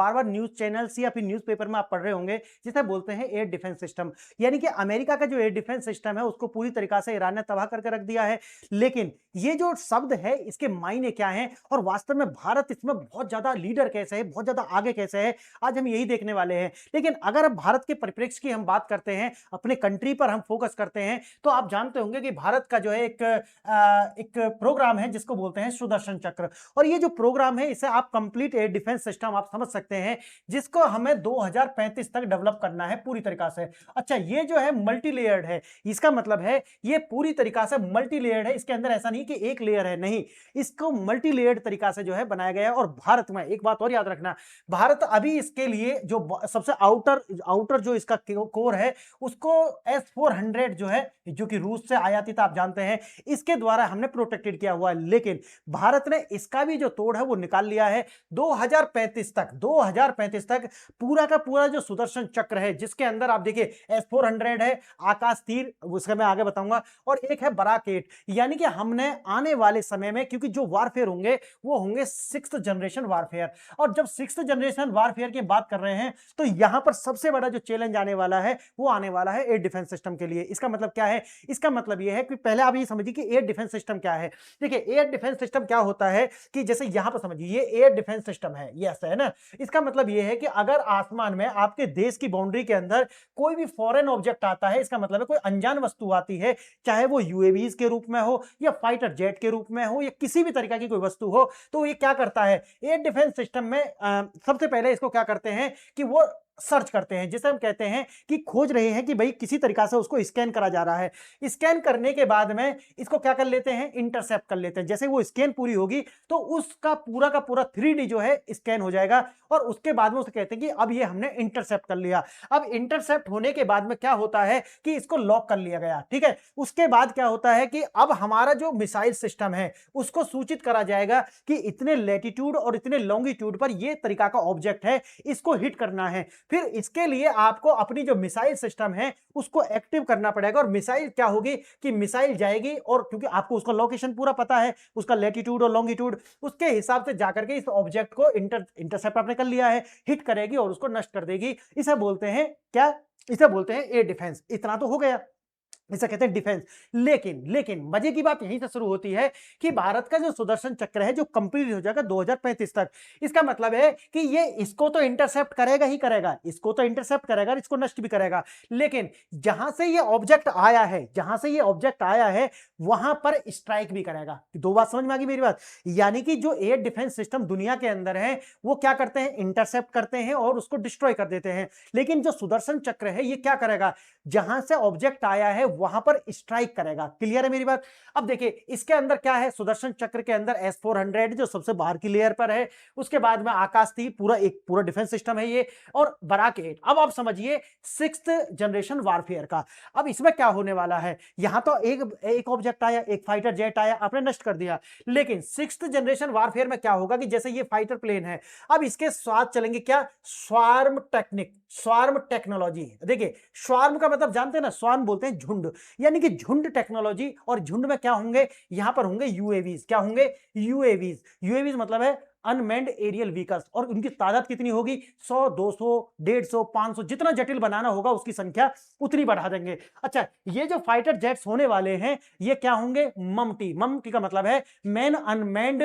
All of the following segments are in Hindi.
बार बार न्यूज चैनल्स या फिर न्यूज़पेपर में आप पढ़ रहे होंगे, जिसे बोलते हैं एयर डिफेंस सिस्टम। यानी कि अमेरिका का जो एयर डिफेंस सिस्टम है उसको पूरी तरीका से ईरान ने तबाह करके रख दिया है। लेकिन ये जो शब्द है इसके मायने क्या हैं और वास्तव में भारत इसमें बहुत ज्यादा लीडर कैसे है, बहुत ज्यादा आगे कैसे है, आज हम यही देखने वाले हैं। लेकिन अगर अब भारत के परिप्रेक्ष्य की हम बात करते हैं, अपने कंट्री पर हम फोकस करते हैं, तो आप जानते होंगे कि भारत का जो है एक प्रोग्राम है जिसको बोलते हैं सुदर्शन चक्र। और ये जो प्रोग्राम है इसे आप कंप्लीट एयर डिफेंस सिस्टम आप समझ सकते हैं, जिसको हमें 2035 तक डेवलप करना है पूरी तरीका से। अच्छा, ये जो है मल्टी लेयर्ड है, इसका मतलब है ये पूरी तरीका से मल्टी लेयर्ड है। इसके अंदर ऐसा नहीं कि एक लेयर है, नहीं, इसको मल्टी लेयर्ड तरीका से जो है बनाया गया है। और भारत में एक बात और याद रखना, भारत अभी इसके लिए जो सबसे आउटर आउटर जो इसका कोर है उसको S-400 जो है, जो कि रूस से आयातित आप जानते हैं, इसके द्वारा हमने प्रोटेक्टेड किया हुआ है। लेकिन भारत ने इसका भी जो तोड़ है वो निकाल लिया है। 2035 तक पूरा का पूरा जो सुदर्शन चक्र है, जिसके अंदर आप देखिए S-400 है, आकाश तीर, उसका मैं आगे बताऊंगा, और एक है बराक 8। यानी कि हमने आने वाले समय में, क्योंकि जो वारफेयर होंगे वो होंगे 6th जनरेशन वारफेयर, और जब 6th जनरेशन वारफेयर की बात कर रहे हैं तो यहां पर सबसे बड़ा जो चैलेंज आने वाला है वो आने वाला है एयर डिफेंस सिस्टम के लिए। इसका मतलब क्या है? इसका मतलब यह है कि पहले आप ये समझिए कि एयर डिफेंस सिस्टम क्या है। देखिए, एयर डिफेंस सिस्टम क्या होता है कि जैसे यहां पर समझिए ये एयर डिफेंस सिस्टम है, ये ऐसा है ना। इसका मतलब यह है कि अगर आसमान में आपके देश की बाउंड्री के अंदर कोई भी फॉरेन ऑब्जेक्ट आता है, इसका मतलब है कोई अनजान वस्तु आती है, चाहे वो यूएवीज के रूप में हो या फाइटर जेट के रूप में हो या किसी भी तरीका की कोई वस्तु हो, तो ये क्या करता है एयर डिफेंस सिस्टम में, सबसे पहले इसको क्या करते हैं कि वो सर्च करते हैं, जिसे हम कहते हैं कि खोज रहे हैं कि भाई किसी तरीका से उसको स्कैन करा जा रहा है। स्कैन करने के बाद में इसको क्या कर लेते हैं, इंटरसेप्ट कर लेते हैं। जैसे वो स्कैन पूरी होगी तो उसका पूरा का पूरा 3D जो है स्कैन हो जाएगा, और उसके बाद में उसे कहते हैं कि अब ये हमने इंटरसेप्ट कर लिया। अब इंटरसेप्ट होने के बाद में क्या होता है कि इसको लॉक कर लिया गया, ठीक है। उसके बाद क्या होता है कि अब हमारा जो मिसाइल सिस्टम है उसको सूचित करा जाएगा कि इतने लैटिट्यूड और इतने लॉन्गिट्यूड पर ये तरीका का ऑब्जेक्ट है, इसको हिट करना है। फिर इसके लिए आपको अपनी जो मिसाइल सिस्टम है उसको एक्टिव करना पड़ेगा, और मिसाइल क्या होगी कि मिसाइल जाएगी, और क्योंकि आपको उसका लोकेशन पूरा पता है, उसका लैटिट्यूड और लॉन्गिट्यूड, उसके हिसाब से जाकर के इस ऑब्जेक्ट को इंटरसेप्ट आपने कर लिया है, हिट करेगी और उसको नष्ट कर देगी। इसे बोलते हैं क्या? इसे बोलते हैं एयर डिफेंस। इतना तो हो गया, इसे कहते हैं डिफेंस। लेकिन लेकिन मजे की बात यहीं से शुरू होती है कि भारत का जो सुदर्शन चक्र है जो कंप्लीट हो जाएगा 2035 तक, इसका मतलब है कि ये इसको तो इंटरसेप्ट करेगा ही करेगा, इसको तो इंटरसेप्ट करेगा, इसको नष्ट भी करेगा। लेकिन जहां से ये ऑब्जेक्ट आया है, जहां से ये ऑब्जेक्ट आया है वहां पर स्ट्राइक भी करेगा। दो बात समझ में आ गई मेरी बात? यानी कि जो एयर डिफेंस सिस्टम दुनिया के अंदर है वो क्या करते हैं, इंटरसेप्ट करते हैं और उसको डिस्ट्रॉय कर देते हैं। लेकिन जो सुदर्शन चक्र है ये क्या करेगा, जहां से ऑब्जेक्ट आया है वहां पर स्ट्राइक करेगा। क्लियर है मेरी बात? अब देखिए इसके अंदर क्या है, सुदर्शन चक्र के अंदर S-400 जो सबसे बाहर की लेयर पर है, उसके बाद में आकाश तीर, पूरा डिफेंस सिस्टम है ये, और बराक 8। अब आप समझिए 6th जनरेशन वारफेयर का। अब इसमें क्या होने वाला है, यहां तो एक ऑब्जेक्ट आया, एक फाइटर जेट आया, आपने नष्ट कर दिया। लेकिन 6th जनरेशन वारफेयर में क्या होगा कि जैसे ये फाइटर प्लेन है, अब इसके साथ चलेंगे क्या, स्वार्म टेक्निक, स्वार्म टेक्नोलॉजी। देखिए स्वार्म का मतलब जानते हैं ना, स्वार्म बोलते हैं झुंड, यानी कि झुंड टेक्नोलॉजी। और झुंड में क्या होंगे, यहां पर होंगे यूएवीज। क्या होंगे, यूएवीज। यूएवीज मतलब है अनमैन्ड एरियल व्हीकल्स, और उनकी तादाद कितनी होगी, 100, 200, 150, 500, जितना जटिल बनाना होगा उसकी संख्या उतनी बढ़ा देंगे। अच्छा, ये जो फाइटर जेट्स होने वाले हैं ये क्या होंगे, ममटी। ममटी का मतलब है मैन अनमैन्ड,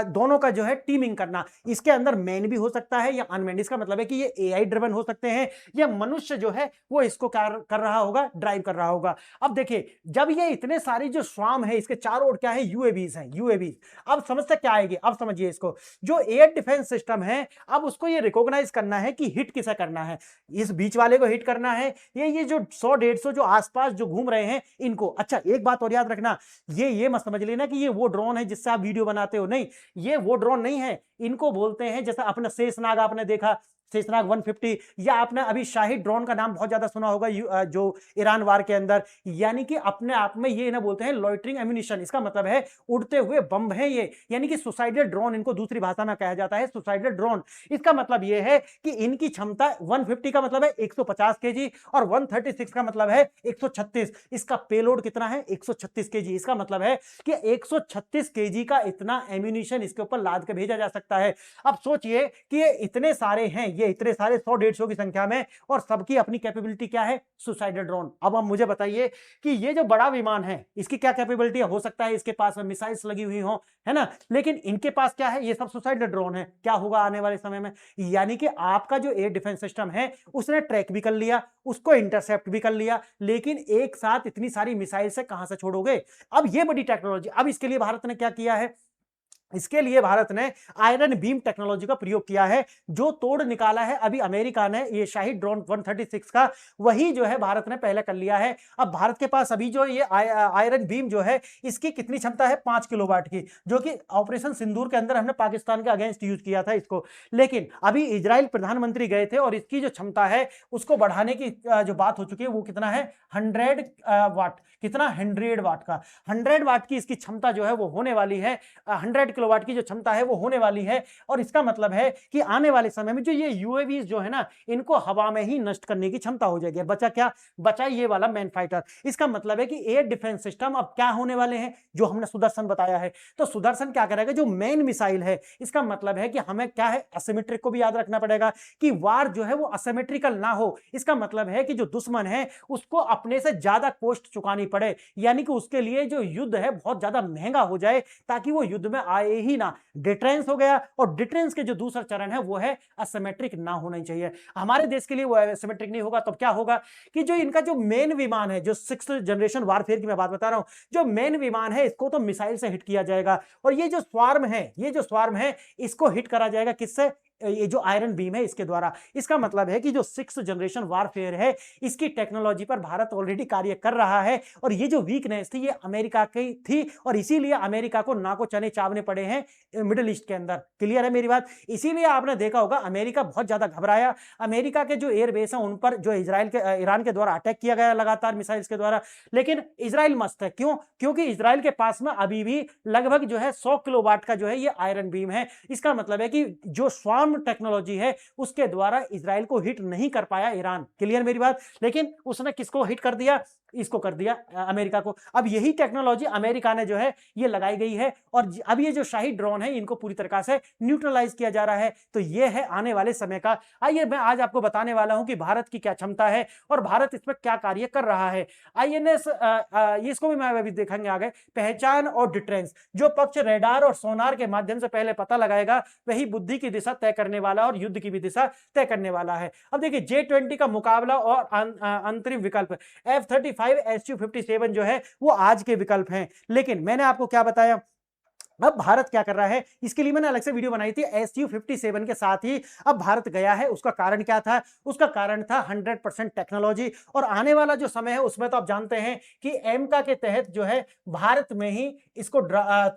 दोनों का जो है टीमिंग करना। इसके अंदर मैन भी हो सकता है या अनमैन्ड। इसका मतलब है कि ये एआई ड्रिवन हो सकते हैं, या मनुष्य जो है वो इसको कर रहा होगा, ड्राइव कर रहा होगा। अब देखिए जब ये इतने सारी जो स्वाम है इसके चारों ओर क्या है, यूएवीज हैं, यूएवीज। अब समस्या क्या आएगी, अब समझिए इसको, जो एयर डिफेंस सिस्टम है अब उसको ये रिकॉग्नाइज करना है कि हिट किसे करना है, इस बीच वाले को हिट करना है, ये जो 100-150 जो आसपास जो घूम रहे हैं इनको। अच्छा, एक बात और याद रखना, ये मत समझ लेना कि ये वो ड्रोन है जिससे आप वीडियो बनाते हो, नहीं, ये वो ड्रोन नहीं है। इनको बोलते हैं, जैसा अपना शेषनाग आपने देखा, शेषनाग 150, या आपने अभी शाही ड्रोन का नाम बहुत ज्यादा सुना होगा जो ईरान वार के अंदर, यानी कि अपने आप में ये ना बोलते हैं लॉइटरिंग एम्यूनिशन, इसका मतलब है उड़ते हुए बम है ये, यानी कि सुसाइडल ड्रोन इनको दूसरी भाषा में कहा जाता है, सुसाइडल ड्रोन। इसका मतलब ये है कि इनकी क्षमता 150 का मतलब है 150 केजी, और 136 का मतलब है 136। इसका पेलोड कितना है? 136 केजी। इसका मतलब है कि 136 केजी का इतना एम्यूनिशन इसके ऊपर लाद के भेजा जा सकता है। अब सोचिए कि ये इतने सारे हैं, ये इतने सारे 100-150 की संख्या में, और सबकी अपनी कैपेबिलिटी क्या है? Suicidal drone. अब आप मुझे बताइए कि ये जो बड़ा विमान है इसकी क्या कैपेबिलिटी है? हो सकता है इसके पास में मिसाइल्स लगी हुई हो, है ना, लेकिन इनके पास क्या है? ये सब सुसाइडल ड्रोन है। क्या होगा आने वाले समय में? यानी कि आपका जो एयर डिफेंस सिस्टम है उसने ट्रैक भी कर लिया, उसको इंटरसेप्ट भी कर लिया, लेकिन एक साथ इतनी सारी मिसाइल से कहां से छोड़ोगे? अब ये बड़ी टेक्नोलॉजी, अब इसके लिए भारत ने क्या किया है? इसके लिए भारत ने आयरन बीम टेक्नोलॉजी का प्रयोग किया है। जो तोड़ निकाला है अभी अमेरिका ने ये शाहिद ड्रोन 136 का, वही जो है भारत ने पहले कर लिया है। अब भारत के पास अभी जो ये आयरन बीम जो है इसकी कितनी क्षमता है? 5 किलोवाट की, जो कि ऑपरेशन सिंदूर के अंदर हमने पाकिस्तान के अगेंस्ट यूज किया था इसको। लेकिन अभी इजराइल प्रधानमंत्री गए थे और इसकी जो क्षमता है उसको बढ़ाने की जो बात हो चुकी है वो कितना है? 100 वाट। कितना? 100 वाट का। 100 वाट की इसकी क्षमता जो है वो होने वाली है, 100 किलोवाट की जो क्षमता है वो होने वाली है। और इसका मतलब है कि आने वाले समय में जो ये यूएवीज जो है ना, इनको हवा में ही नष्ट करने की क्षमता हो जाएगी। बचा क्या? बचा ये वाला मैन फाइटर। इसका मतलब है कि एयर डिफेंस सिस्टम अब क्या होने वाले हैं? जो हमने सुदर्शन बताया है, तो सुदर्शन क्या करेगा? जो मेन मिसाइल है, इसका मतलब है कि हमें क्या है? असिमेट्रिक को भी याद रखना पड़ेगा कि वार जो है वो असिमेट्रिकल ना हो। इसका मतलब है कि जो दुश्मन है उसको अपने से ज्यादा कॉस्ट चुकानी पड़े, यानी कि उसके लिए जो युद्ध है बहुत ज्यादा महंगा हो जाए, ताकि वो युद्ध में आए ही ना। डिटरेंस हो गया, और डिटरेंस के जो दूसरा चरण है वो है असिमेट्रिक ना होना चाहिए। हमारे देश के लिए वो असिमेट्रिक नहीं होगा, तो क्या होगा कि जो इनका जो मेन विमान है, जो 6th जनरेशन वारफेयर की मैं बात बता रहा हूं, जो मेन विमान है इसको तो मिसाइल से हिट किया जाएगा, और ये जो स्वार्म है, ये जो स्वार्म है इसको हिट करा जाएगा किससे? ये जो आयरन बीम है इसके द्वारा। इसका मतलब है कि जो 6th जनरेशन वारफेयर है इसकी टेक्नोलॉजी पर भारत ऑलरेडी कार्य कर रहा है, और ये जो वीकनेस थी ये अमेरिका की थी, और इसीलिए अमेरिका को नाको चने चावने पड़े हैं मिडिल ईस्ट के अंदर। क्लियर है मेरी बात? इसीलिए आपने देखा होगा अमेरिका बहुत ज्यादा घबराया। अमेरिका के जो एयरबेस है उन पर जो ईरान के द्वारा अटैक किया गया लगातार मिसाइल्स के द्वारा, लेकिन इजराइल मस्त है। क्यों? क्योंकि इजराइल के पास में अभी भी लगभग जो है 100 किलोवाट का जो है ये आयरन बीम है। इसका मतलब है कि जो स्वार्म टेक्नोलॉजी है उसके द्वारा इजराइल को हिट नहीं कर पाया ईरान। क्लियर मेरी बात? लेकिन उसने किसको हिट कर दिया? इसको कर दिया, अमेरिका को। अब यही टेक्नोलॉजी अमेरिका ने जो है ये लगाई गई है, और अब ये जो शाही ड्रोन है इनको पूरी तरह से न्यूट्रलाइज किया जा रहा है। तो ये है आने वाले समय का। आइए मैं आज आपको बताने वाला हूं कि भारत की क्या क्षमता है और भारत इस पर क्या कार्य कर रहा है। आईएनएस इसको भी मैं अभी देखेंगे आगे। पहचान और डिटरेंस, जो पक्ष रेडार और सोनार के माध्यम से पहले पता लगाएगा वही बुद्धि की दिशा तय करने वाला और युद्ध की भी दिशा तय करने वाला है। अब देखिए J-20 का मुकाबला और अंतरिम विकल्प F-35 Su-57 जो है वो आज के विकल्प हैं। लेकिन मैंने आपको क्या बताया? अब भारत क्या कर रहा है, इसके लिए मैंने अलग से वीडियो बनाई थी। Su-57 के साथ ही अब भारत गया है। उसका कारण क्या था? उसका कारण था 100% टेक्नोलॉजी। और आने वाला जो समय है उसमें तो आप जानते हैं कि एमका के तहत जो है भारत में ही इसको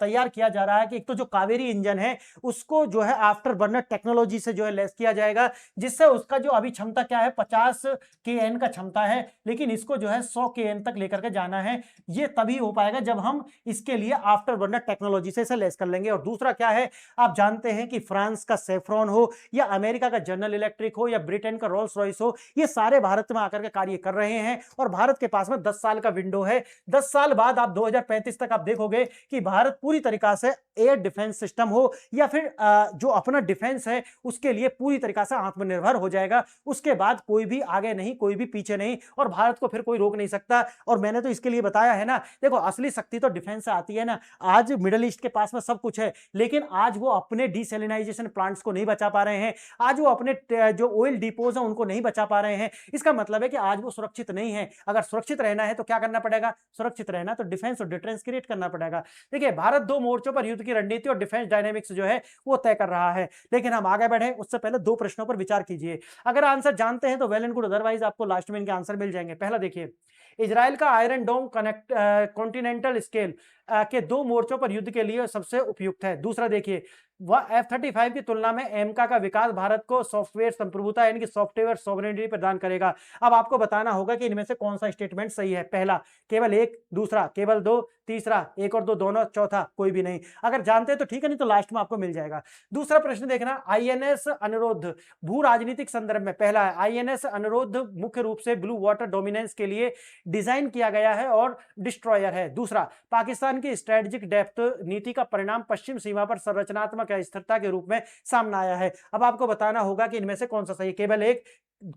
तैयार किया जा रहा है कि एक तो जो कावेरी इंजन है उसको जो है आफ्टर बर्नर टेक्नोलॉजी से जो है लेस किया जाएगा, जिससे उसका जो अभी क्षमता क्या है 50 kN का क्षमता है, लेकिन इसको जो है 100 kN तक लेकर के जाना है। ये तभी हो पाएगा जब हम इसके लिए आफ्टर बर्नर टेक्नोलॉजी से लेस कर लेंगे। और दूसरा क्या है, आप जानते हैं कि फ्रांस का सेफ्रॉन हो या अमेरिका का जनरल इलेक्ट्रिक हो या ब्रिटेन का रोल्स रॉयस हो, ये सारे भारत में आकर के कार्य कर रहे हैं, और भारत के पास में 10 साल का विंडो है। 10 साल बाद आप 2035 तक आप देखोगे कि भारत पूरी तरीका से एयर डिफेंस सिस्टम हो या फिर जो अपना डिफेंस है उसके लिए पूरी तरीका से आत्मनिर्भर हो जाएगा। उसके बाद कोई भी आगे नहीं, कोई भी पीछे नहीं, और भारत को फिर कोई रोक नहीं सकता। और मैंने तो इसके लिए बताया है ना, देखो असली शक्ति तो डिफेंस से आती है ना। आज मिडिल ईस्ट के पास में सब कुछ है, लेकिन आज वो अपने डिसैलिनाइजेशन प्लांट्स को नहीं बचा पा रहे हैं। आज वो अपने जो ऑयल डिपोज हैं उनको नहीं बचा पा रहे हैं। इसका मतलब है कि आज वो सुरक्षित नहीं है। अगर सुरक्षित रहना है तो क्या करना पड़ेगा? सुरक्षित रहना तो डिफेंस और डिटरेंस क्रिएट करना पड़ेगा। देखिए भारत 2 मोर्चों पर युद्ध की रणनीति और डिफेंस डायनेमिक्स जो है वो तय कर रहा है। लेकिन हम आगे बढ़े उससे पहले 2 प्रश्नों पर विचार कीजिए। अगर आंसर जानते हैं तो वेल एंड गुड, अदरवाइज आपको लास्ट में इनके आंसर मिल जाएंगे। पहला देखिए, इजराइल का आयरन डोम कॉन्टिनेंटल स्केल के 2 मोर्चों पर युद्ध के लिए सबसे उपयुक्त है। दूसरा देखिए, F-35 की तुलना में एमका का विकास भारत को सॉफ्टवेयर संप्रभुता यानी कि सॉफ्टवेयर सॉवरेनिटी प्रदान करेगा। अब आपको बताना होगा कि इनमें से कौन सा स्टेटमेंट सही है। पहला केवल एक, दूसरा केवल दो, तीसरा एक और दो दोनों, चौथा कोई भी नहीं। अगर जानते हैं तो ठीक है, नहीं तो लास्ट में आपको मिल जाएगा। दूसरा प्रश्न देखना, आईएनएस अनुरोध भू राजनीतिक संदर्भ में, पहला है आईएनएस अनुरोध मुख्य रूप से ब्लू वाटर डोमिनेंस के लिए डिजाइन किया गया है और डिस्ट्रॉयर है। दूसरा, पाकिस्तान की स्ट्रेटेजिक डेप्थ नीति का परिणाम पश्चिम सीमा पर संरचनात्मक अस्थिरता के रूप में सामने आया है। अब आपको बताना होगा कि इनमें से कौन सा सही है, केवल एक,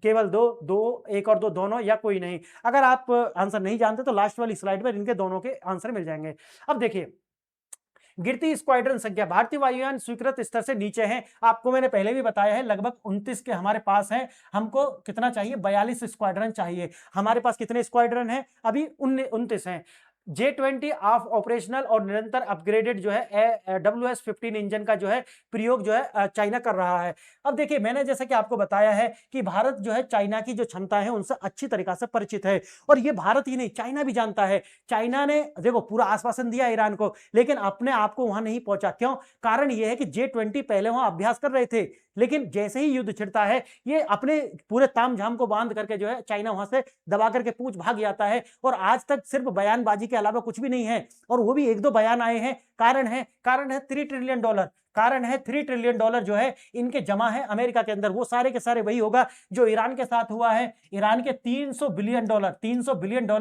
केवल दो, दो, एक और दो दोनों, या कोई नहीं। अगर आप आंसर नहीं जानते तो लास्ट वाली स्लाइड में इनके दोनों के आंसर मिल जाएंगे। अब देखिए, गिरती स्क्वाड्रन संख्या, भारतीय वायुयान स्वीकृत स्तर से नीचे हैं। आपको मैंने पहले भी बताया है, लगभग 29 के हमारे पास हैं। हमको कितना चाहिए, 42 स्क्वाड्रन चाहिए। हमारे पास कितने स्क्वाड्रन हैं अभी, 29 हैं। J-20 ऑफ ऑपरेशनल और निरंतर अपग्रेडेड जो है WS-15 इंजन का जो है प्रयोग जो है चाइना कर रहा है। अब देखिए, मैंने जैसा कि आपको बताया है कि भारत जो है चाइना की जो क्षमता है उनसे अच्छी तरीका से परिचित है, और ये भारत ही नहीं, चाइना भी जानता है। चाइना ने देखो पूरा आश्वासन दिया ईरान को, लेकिन अपने आप को वहां नहीं पहुंचा। क्यों? कारण ये है कि J-20 पहले वहां अभ्यास कर रहे थे, लेकिन जैसे ही युद्ध छिड़ता है, ये अपने पूरे तामझाम को बांध करके जो है चाइना वहां से दबा करके पूछ भाग जाता है, और आज तक सिर्फ बयानबाजी के अलावा कुछ भी नहीं है। और वो भी एक दो बयान आए हैं। कारण है $3 ट्रिलियन, कारण है $3 ट्रिलियन जो है इनके जमा है अमेरिका के अंदर। वो सारे के सारे वही होगा जो ईरान के साथ हुआ है। ईरान के $300 बिलियन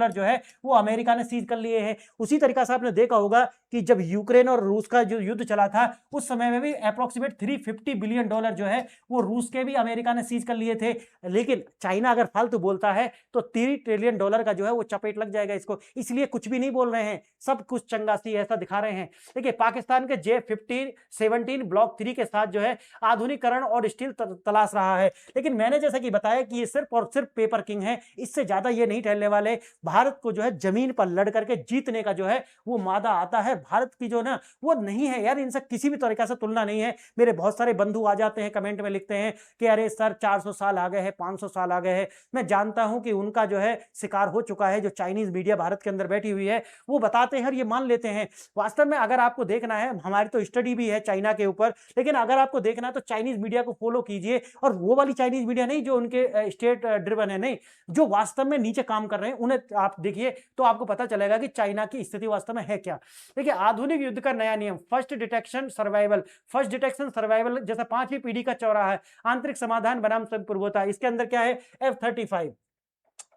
जो है वो अमेरिका ने सीज कर लिए हैं। उसी तरीका से आपने देखा होगा कि जब यूक्रेन और रूस का जो युद्ध चला था, उस समय में भी अप्रोक्सीमेट $350 बिलियन जो है वो रूस के भी अमेरिका ने सीज कर लिए थे। लेकिन चाइना अगर फालतू बोलता है तो $3 ट्रिलियन का जो है वो चपेट लग जाएगा इसको, इसलिए कुछ भी नहीं बोल रहे हैं, सब कुछ चंगासी ऐसा दिखा रहे हैं। देखिए, पाकिस्तान के J-17 ब्लॉक 3 के साथ जो है आधुनिकीकरण और स्टील तलाश रहा है। लेकिन मैंने जैसा कि बताया कि ये सिर्फ और सिर्फ पेपर किंग है, इससे ज्यादा ये नहीं ठहरने वाले। भारत को जो है जमीन पर लड़ करके जीतने का जो है वो मादा आता है। भारत की जो ना वो नहीं है यार, इनसे किसी भी तरीका से तुलना नहीं है। मेरे बहुत सारे बंधु आ जाते हैं, कमेंट में लिखते हैं कि अरे सर 400 साल आ गए हैं, 500 साल आ गए हैं। मैं जानता हूं कि उनका जो है शिकार हो चुका है। जो चाइनीज मीडिया भारत के अंदर बैठी हुई है वो बताते हैं और ये मान लेते हैं। वास्तव में अगर आपको देखना है, हमारी तो स्टडी भी है चाइना के ऊपर, लेकिन अगर आपको देखना है तो चाइनीज मीडिया को फॉलो कीजिए, और वो वाली चाइनीज मीडिया नहीं जो उनके स्टेट ड्रिवन है, नहीं, जो वास्तव में नीचे काम कर रहे हैं उन्हें आप देखिए, तो आपको पता चलेगा कि चाइना की स्थिति वास्तव में है क्या। देखिए, आधुनिक युद्ध का नया नियम, फर्स्ट डिटेक्शन सर्वाइवल जैसा 5वीं पीढ़ी का चौराहा है, आंतरिक समाधान बनाम संप्रभुता। इसके अंदर क्या है, F-35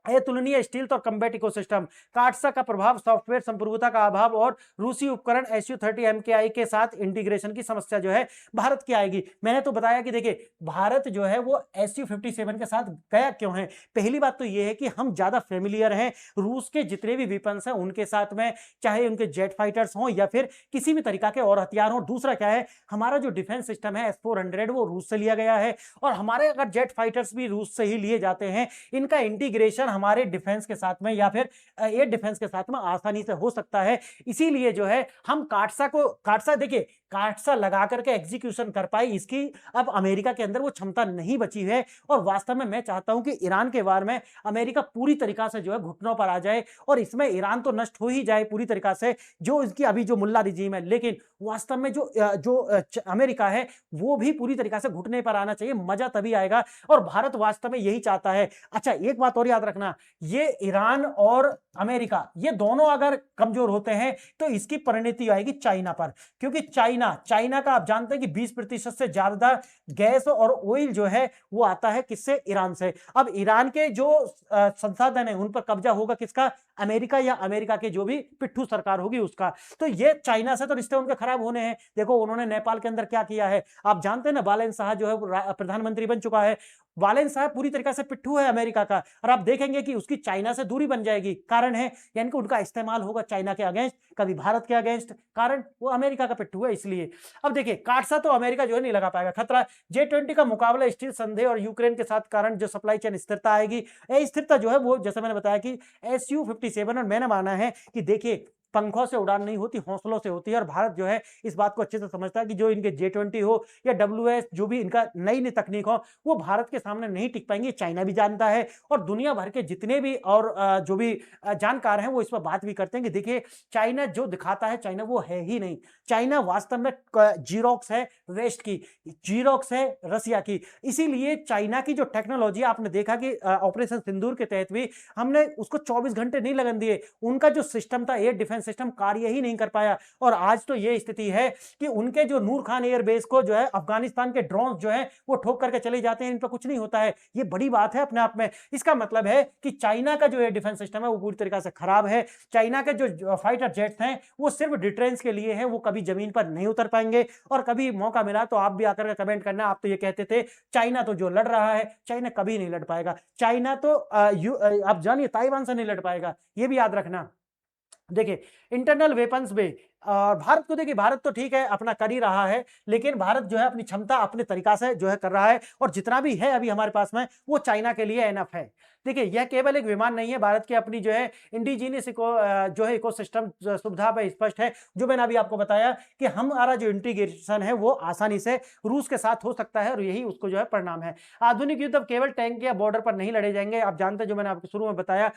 अतुलनीय स्टील और कम्बैट इकोसिस्टम, काटसा का प्रभाव, सॉफ्टवेयर संप्रभुता का अभाव, और रूसी उपकरण Su-30 MKI के साथ इंटीग्रेशन की समस्या जो है भारत की आएगी। मैंने तो बताया कि देखिए, भारत जो है वो Su-57 के साथ गया क्यों है। पहली बात तो ये है कि हम ज्यादा फेमिलियर हैं रूस के जितने भी वेपन्स हैं उनके साथ में, चाहे उनके जेट फाइटर्स हों या फिर किसी भी तरीका के और हथियार हों। दूसरा क्या है, हमारा जो डिफेंस सिस्टम है S-400 वो रूस से लिया गया है, और हमारे अगर जेट फाइटर्स भी रूस से ही लिए जाते हैं, इनका इंटीग्रेशन हमारे डिफेंस के साथ में या फिर एयर डिफेंस के साथ में आसानी से हो सकता है। इसीलिए जो है हम काटसा देखिए, काटसा लगा करके एग्जीक्यूशन कर पाए, इसकी अब अमेरिका के अंदर वो क्षमता नहीं बची है। और वास्तव में मैं चाहता हूं कि ईरान के वार में अमेरिका पूरी तरीका से जो है घुटनों पर आ जाए, और इसमें ईरान तो नष्ट हो ही जाए पूरी तरीका से, जो इसकी अभी जो मुल्ला रिजीम है। लेकिन वास्तव में जो अमेरिका है वो भी पूरी तरीका से घुटने पर आना चाहिए, मजा तभी आएगा। और भारत वास्तव में यही चाहता है। अच्छा, एक बात और याद रखना, ये ईरान और अमेरिका ये दोनों अगर कमजोर होते हैं तो इसकी परिणति आएगी चाइना पर, क्योंकि चाइना का आप जानते हैं कि 20% से ज्यादा गैस और ऑयल जो है वो आता है किससे, ईरान से। अब ईरान के जो संसाधन है उन पर कब्जा होगा किसका, अमेरिका, या अमेरिका के जो भी पिट्ठू सरकार होगी उसका। तो ये चाइना से तो रिश्ते उनके खराब होने हैं। देखो उन्होंने नेपाल के अंदर क्या किया है, आप जानते हैं ना, बालेन शाह जो है प्रधानमंत्री बन चुका है। वालेन साहब पूरी तरीके से पिट्ठू है अमेरिका का, और आप देखेंगे कि उसकी चाइना से दूरी बन जाएगी। कारण है यानी कि उनका इस्तेमाल होगा चाइना के अगेंस्ट, कभी भारत के अगेंस्ट, कारण वो अमेरिका का पिट्ठू है इसलिए। अब देखिए, काटसा तो अमेरिका जो है नहीं लगा पाएगा खतरा। J-20 का मुकाबला स्टील संदेह और यूक्रेन के साथ कारण जो सप्लाई चेन स्थिरता आएगी, स्थिरता जो है वो जैसे मैंने बताया कि Su-57, और मैंने माना है कि देखिए पंखों से उड़ान नहीं होती, हौसलों से होती है। और भारत जो है इस बात को अच्छे से समझता है कि जो इनके J20 हो या WS जो भी इनका नई नई तकनीक हो, वो भारत के सामने नहीं टिक पाएंगे। चाइना भी जानता है और दुनिया भर के जितने भी और जो भी जानकार हैं वो इस पर बात भी करते हैं कि देखिए चाइना जो दिखाता है चाइना वो है ही नहीं। चाइना वास्तव में जीरोक्स है वेस्ट की, जीरोक्स है रसिया की। इसीलिए चाइना की जो टेक्नोलॉजी आपने देखा कि ऑपरेशन सिंदूर के तहत भी हमने उसको 24 घंटे नहीं लगन दिए। उनका जो सिस्टम था एयर डिफेंस सिस्टम कार्य ही नहीं कर पाया। और आज तो ये स्थिति है कि उनके जो नूर खान एयरबेस को जो है अफगानिस्तान के ड्रोन जो है वो ठोक करके चले जाते हैं, इन पर कुछ नहीं होता है। ये बड़ी बात है अपने आप में। इसका मतलब है कि चाइना का जो एयर डिफेंस सिस्टम है वो पूरी तरीके से खराब है। चाइना के जो फाइटर जेट्स हैं वो सिर्फ डिटेरेंस के लिए हैं, वो कभी जमीन पर नहीं उतर पाएंगे। और कभी मौका मिला तो आप भी आकर के कमेंट करना, आप तो ये कहते थे चाइना तो जो लड़ रहा है, चाइना कभी नहीं लड़ पाएगा। चाइना तो आप जानिए ताइवान से नहीं लड़ पाएगा, ये भी याद रखना। देखिए इंटरनल वेपन्स में भारत को देखिए, भारत तो ठीक है अपना कर ही रहा है, लेकिन भारत जो है अपनी क्षमता अपने तरीका से जो है कर रहा है। और जितना भी है अभी हमारे पास में वो चाइना के लिए एनफ है। देखिए यह केवल एक विमान नहीं है, भारत की अपनी जो है इंडिजीनियस जो है इकोसिस्टम सुविधा पे स्पष्ट है। जो मैंने अभी आपको बताया कि हमारा जो इंटीग्रेशन है वो आसानी से रूस के साथ हो सकता है और यही उसको जो है परिणाम है। आधुनिक युद्ध अब केवल टैंक या बॉर्डर पर नहीं लड़े जाएंगे। आप जानते हैं, जो मैंने आपको शुरू में बताया,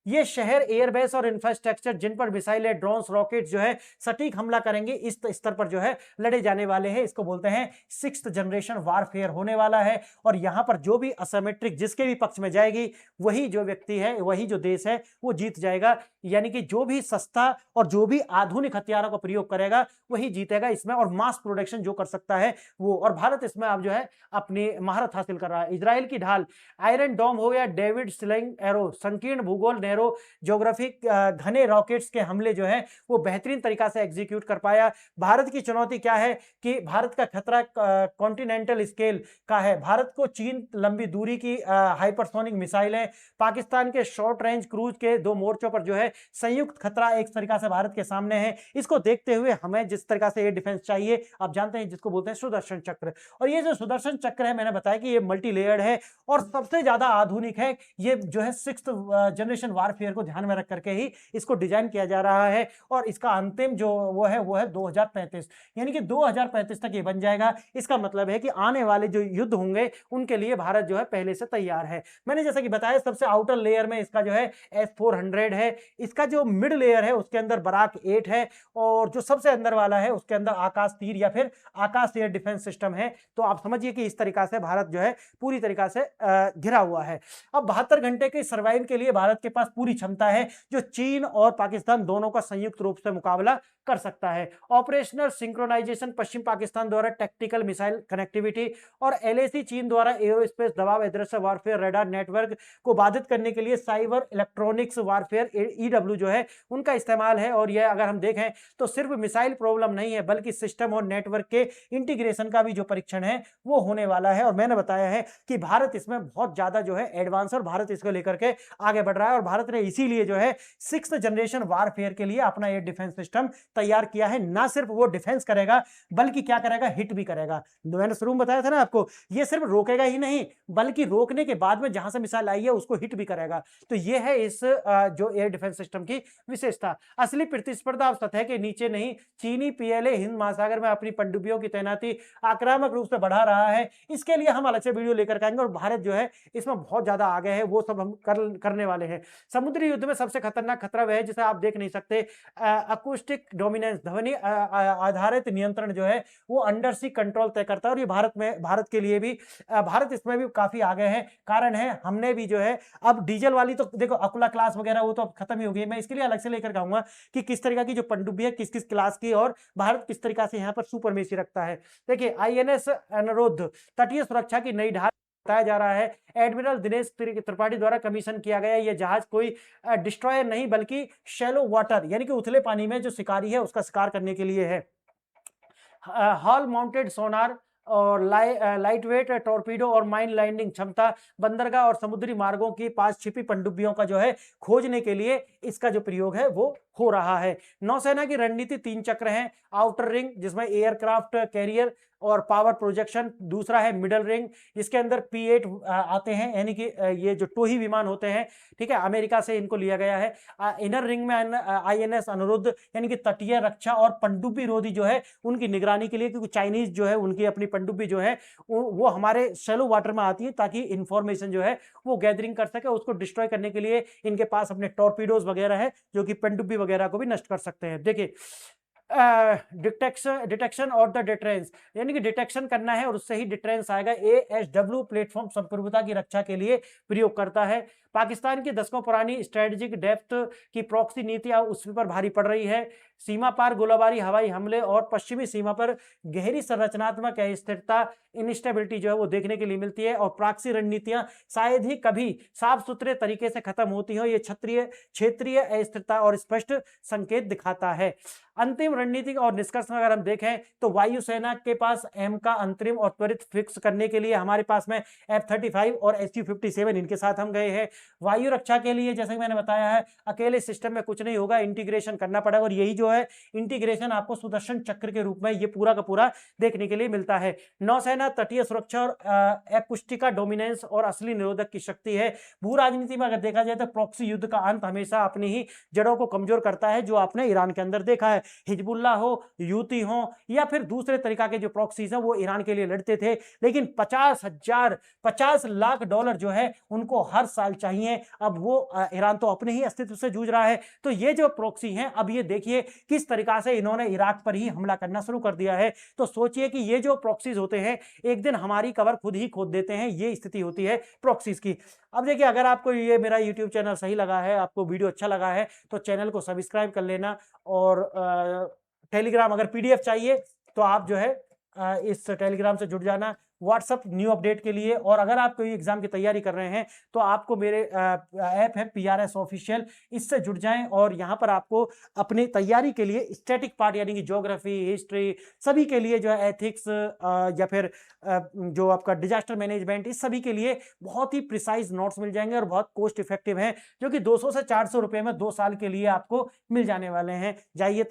ये शहर, एयरबेस और इंफ्रास्ट्रक्चर जिन पर मिसाइल है, ड्रोन्स, रॉकेट जो है सटीक हमला करेंगे, इस स्तर पर जो है लड़े जाने वाले हैं। इसको बोलते हैं 6th जनरेशन वारफेयर होने वाला है। और यहां पर जो भी असिमेट्रिक जिसके भी पक्ष में जाएगी वही जो व्यक्ति है, वही जो देश है वो जीत जाएगा। यानी कि जो भी सस्ता और जो भी आधुनिक हथियारों का प्रयोग करेगा वही जीतेगा इसमें, और मास प्रोडक्शन जो कर सकता है वो। और भारत इसमें अब जो है अपनी महारत हासिल कर रहा है। इजराइल की ढाल, आयरन डोम हो या डेविड स्लिंग एरो, संकीर्ण भूगोल, नैरो ज्योग्राफिक घने रॉकेट्स के हमले जो है वो बेहतरीन तरीका से एग्जीक्यूट कर पाया। भारत की चुनौती क्या है कि भारत का खतरा कॉन्टिनेंटल स्केल का है। भारत को चीन लंबी दूरी की हाइपरसोनिक मिसाइलें, पाकिस्तान के शॉर्ट रेंज क्रूज के दो मोर्चों पर जो है संयुक्त खतरा एक तरीका से भारत के सामने है। इसको देखते हुए हमें जिस तरीका से एयर डिफेंस चाहिए, आप जानते हैं जिसको बोलते हैं सुदर्शन चक्र। और ये जो सुदर्शन चक्र है, मैंने बताया कि ये मल्टी लेयर्ड है और सबसे ज्यादा आधुनिक है। ये जो है 6th जनरेशन वारफेयर को ध्यान में रख करके ही इसको डिजाइन किया जा रहा है। और इसका अंतिम जो वो है 2035, यानी कि 2035 तक ये बन जाएगा। इसका मतलब है कि आने वाले जो युद्ध होंगे उनके लिए भारत जो है पहले से तैयार है। मैंने जैसा कि बताया, सबसे आउटर लेयर में इसका जो है S-400 है। इसका जो मिड लेयर है उसके अंदर बराक 8 है, और जो सबसे अंदर वाला है उसके अंदर आकाश तीर या फिर आकाश एयर डिफेंस सिस्टम है। तो आप समझिए कि इस तरीका से भारत जो है पूरी तरीका से घिरा हुआ है। अब 72 घंटे के सर्वाइव के लिए भारत के पास पूरी क्षमता है, जो चीन और पाकिस्तान दोनों का संयुक्त रूप से मुकाबला कर सकता है। ऑपरेशनल सिंक्रोनाइजेशन, पश्चिम पाकिस्तान द्वारा टैक्टिकल मिसाइल कनेक्टिविटी और LAC चीन द्वारा एरोस्पेस दबाव अदृश्य वारफेयर रडार नेटवर्क को बाधित करने के लिए साइबर इलेक्ट्रॉनिक्स वारफेयर EW जो है उनका इस्तेमाल है। और यह अगर हम देखें तो सिर्फ मिसाइल प्रॉब्लम नहीं है, बल्कि सिस्टम और नेटवर्क के इंटीग्रेशन का भी जो परीक्षण है वो होने वाला है। और मैंने बताया है कि भारत इसमें बहुत ज्यादा जो है एडवांस, और भारत इसको लेकर के आगे बढ़ रहा है। और भारत ने इसीलिए जो है 6th जनरेशन वारफेयर के लिए अपना एयर डिफेंस सिस्टम तैयार किया है। ना सिर्फ वो डिफेंस करेगा बल्कि क्या करेगा, हिट भी करेगा। मैंने शुरू में बताया था ना आपको, ये सिर्फ रोकेगा ही नहीं बल्कि रोकने के बाद में जहां से मिसाइल आई है उसको हिट भी करेगा। तो ये है इस जो एयर डिफेंस सिस्टम की विशेषता। असली प्रतिस्पर्धा अब सतह के नीचे नहीं, चीनी PLA हिंद महासागर में अपनी पनडुब्बियों की तैनाती आक्रामक रूप से बढ़ा रहा है। इसके लिए हम अलग से वीडियो लेकर आएंगे, और भारत जो है इसमें बहुत ज्यादा आगे है, वो सब हम करने वाले हैं। समुद्री युद्ध में सबसे खतरनाक खतरा वह है जिसे आप देख नहीं सकते। अकूस्टिक डोमिनेंस, ध्वनि आधारित नियंत्रण जो है वो अंडर सी कंट्रोल तय करता है। और ये भारत के लिए भी भारत इसमें भी काफी आगे है। कारण है हमने भी जो है अब डीजल वाली, तो देखो अकुला क्लास वगैरह वो तो अब खत्म ही हो गई। मैं इसके लिए अलग से लेकर आऊंगा कि किस तरीके की जो पनडुब्बी है किस किस क्लास की, और भारत किस तरीका से यहाँ पर सुपरमेसी रखता है। देखिए INS अनुरोध तटीय सुरक्षा की नई ढाल बताया जा रहा है। एडमिरल दिनेश त्रिपाठी द्वारा कमीशन किया गया यह जहाज कोई डिस्ट्रॉयर नहीं बल्कि शैलो वाटर यानी कि उथले पानी में जो शिकारी है उसका शिकार करने के लिए है। हॉल माउंटेड सोनार और लाइट वेट टॉर्पीडो और माइन लैंडिंग क्षमता, बंदरगाह और समुद्री मार्गों की पास छिपी पनडुब्बियों का जो है खोजने के लिए इसका जो प्रयोग है वो हो रहा है। नौसेना की रणनीति 3 चक्र हैं। आउटर रिंग जिसमें एयरक्राफ्ट कैरियर और पावर प्रोजेक्शन। दूसरा है मिडल रिंग, जिसके अंदर P8 आते हैं, यानी कि ये जो टोही विमान होते हैं, ठीक है, अमेरिका से इनको लिया गया है। इनर रिंग में INS अनुरुद्ध, यानी कि तटीय रक्षा और पनडुब्बी रोधी जो है उनकी निगरानी के लिए, क्योंकि चाइनीज जो है उनकी अपनी पनडुब्बी जो है वो हमारे शैलो वाटर में आती है, ताकि इंफॉर्मेशन जो है वो गैदरिंग कर सके, उसको डिस्ट्रॉय करने के लिए इनके पास अपने टॉर्पीडोज वगैरह है, जो कि पनडुब्बी वगैरह को भी नष्ट कर सकते हैं। देखिए, डिटेक्शन और द डिटरेंस, यानी कि डिटेक्शन करना है और उससे ही डिटरेंस आएगा। ASW प्लेटफॉर्म संप्रभुता की रक्षा के लिए प्रयोग करता है। पाकिस्तान की दशकों पुरानी स्ट्रेटेजिक डेप्थ की प्रॉक्सी नीतियां उस पर भारी पड़ रही है। सीमा पार गोलाबारी, हवाई हमले और पश्चिमी सीमा पर गहरी संरचनात्मक अस्थिरता, इनस्टेबिलिटी जो है वो देखने के लिए मिलती है। और प्रॉक्सी रणनीतियां शायद ही कभी साफ सुथरे तरीके से खत्म होती हो। ये क्षेत्रीय अस्थिरता और स्पष्ट संकेत दिखाता है। अंतिम रणनीतिक और निष्कर्ष में अगर हम देखें तो वायुसेना के पास एम का अंतरिम और त्वरित फिक्स करने के लिए हमारे पास में F-35 और Su-57, इनके साथ हम गए हैं। वायु रक्षा के लिए जैसे मैंने बताया है, अकेले सिस्टम में कुछ नहीं होगा, इंटीग्रेशन करना पड़ेगा, और यही जो है इंटीग्रेशन आपको सुदर्शन चक्र के रूप में ये पूरा का पूरा देखने के लिए मिलता है। नौसेना तटीय सुरक्षा और अकुस्टिका डोमिनेंस और असली निरोधक की शक्ति है। भू राजनीति में अगर देखा जाए तो प्रॉक्सी युद्ध का अंत हमेशा अपनी ही जड़ों को कमजोर करता है, जो आपने ईरान के अंदर देखा है। हिजबुल्ला हो, यूती हो, या फिर दूसरे तरीका के जो प्रॉक्सीज हैं वो ईरान के लिए लड़ते थे, लेकिन 50 लाख डॉलर जो है उनको हर साल चाहिए। अब वो ईरान तो अपने ही अस्तित्व से जूझ रहा है। तो ये जो प्रॉक्सी हैं, अब ये देखिए किस तरीका से इन्होंने इराक पर ही हमला करना शुरू कर दिया है। तो सोचिए कि ये जो प्रॉक्सीज होते हैं एक दिन हमारी कबर खुद ही खोद देते हैं, ये स्थिति होती है प्रॉक्सीज की। अब देखिए, अगर आपको ये मेरा यूट्यूब चैनल सही लगा है, आपको वीडियो अच्छा लगा है, तो चैनल को सब्सक्राइब कर लेना। और टेलीग्राम अगर PDF चाहिए तो आप जो है इस टेलीग्राम से जुड़ जाना व्हाट्सअप न्यू अपडेट के लिए। और अगर आप कोई एग्जाम की तैयारी कर रहे हैं तो आपको मेरे ऐप है PRS ऑफिशियल, इससे जुड़ जाएं। और यहाँ पर आपको अपनी तैयारी के लिए स्टैटिक पार्ट, यानी कि ज्योग्राफी, हिस्ट्री, सभी के लिए जो है एथिक्स या फिर जो आपका डिजास्टर मैनेजमेंट, इस सभी के लिए बहुत ही प्रिसाइज नोट्स मिल जाएंगे और बहुत कॉस्ट इफेक्टिव हैं, जो कि 200 से 400 रुपए में 2 साल के लिए आपको मिल जाने वाले हैं। जाइए